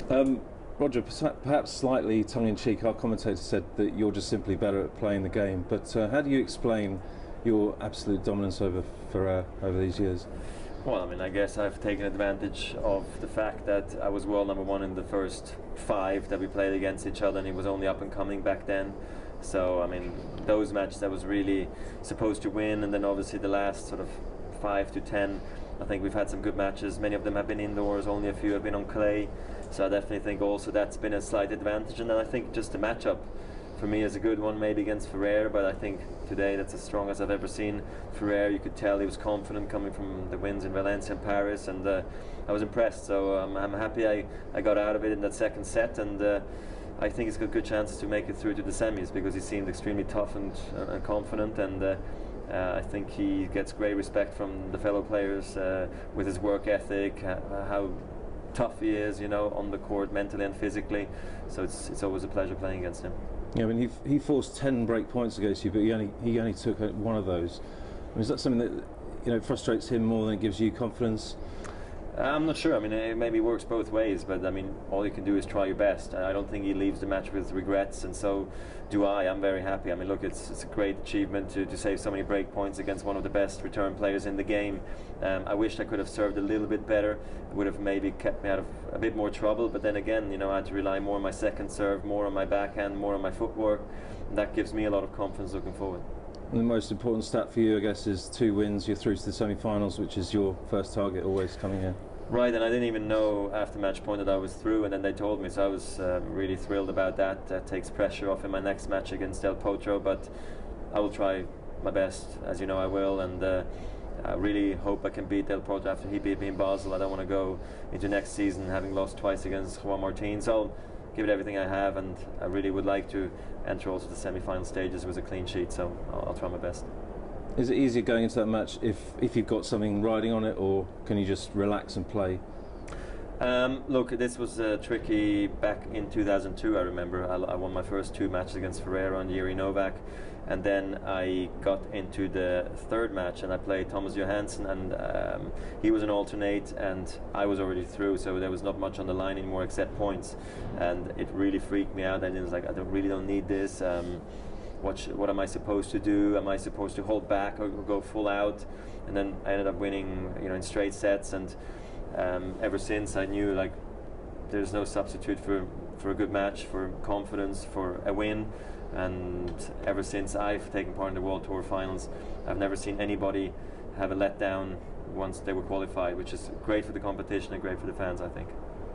Um, Roger, perhaps slightly tongue-in-cheek, our commentator said that you're just simply better at playing the game, but how do you explain your absolute dominance over Ferrer over these years? Well, I mean, I guess I've taken advantage of the fact that I was world number one in the first 5 that we played against each other, and he was only up and coming back then. So, I mean, those matches I was really supposed to win, and then obviously the last sort of 5 to 10, I think we've had some good matches. Many of them have been indoors, only a few have been on clay. So I definitely think also that's been a slight advantage. And then I think just the matchup for me is a good one, maybe against Ferrer, but I think today that's as strong as I've ever seen Ferrer. You could tell he was confident coming from the wins in Valencia and Paris, and I was impressed. So I'm happy I got out of it in that second set, and I think he's got good chances to make it through to the semis, because he seemed extremely tough and confident, and I think he gets great respect from the fellow players with his work ethic, how tough he is, you know, on the court, mentally and physically. So it's always a pleasure playing against him. Yeah, I mean, he forced 10 break points against you, but he only took one of those. I mean, is that something that frustrates him more than it gives you confidence? I'm not sure. I mean, it maybe works both ways, but I mean, all you can do is try your best. I don't think he leaves the match with regrets, and so do I. I'm very happy. I mean, look, it's a great achievement to save so many break points against one of the best return players in the game. I wished I could have served a little bit better. It would have maybe kept me out of a bit more trouble, but then again, you know, I had to rely more on my second serve, more on my backhand, more on my footwork, and that gives me a lot of confidence looking forward. And the most important stat for you, I guess, is 2 wins. You're through to the semi-finals, which is your first target always coming in. Right, and I didn't even know after match point that I was through, and then they told me, so I was really thrilled about that. That takes pressure off in my next match against Del Potro, but I will try my best, as you know I will, and I really hope I can beat Del Potro after he beat me in Basel. I don't want to go into next season having lost twice against Juan Martin, so I'll give it everything I have, and I really would like to enter also the semi-final stages with a clean sheet, so I'll try my best. Is it easier going into that match if you've got something riding on it, or can you just relax and play? Look, this was tricky back in 2002, I remember. I won my first 2 matches against Ferrer and Jiri Novak, and then I got into the 3rd match and I played Thomas Johansson, and he was an alternate and I was already through, so there was not much on the line anymore except points, and it really freaked me out. And it was like, I really don't need this. What am I supposed to do? Am I supposed to hold back or go full out? And then I ended up winning, you know, in straight sets. And ever since, I knew like there's no substitute for a good match, for confidence, for a win. And ever since I've taken part in the World Tour Finals, I've never seen anybody have a letdown once they were qualified, which is great for the competition and great for the fans, I think.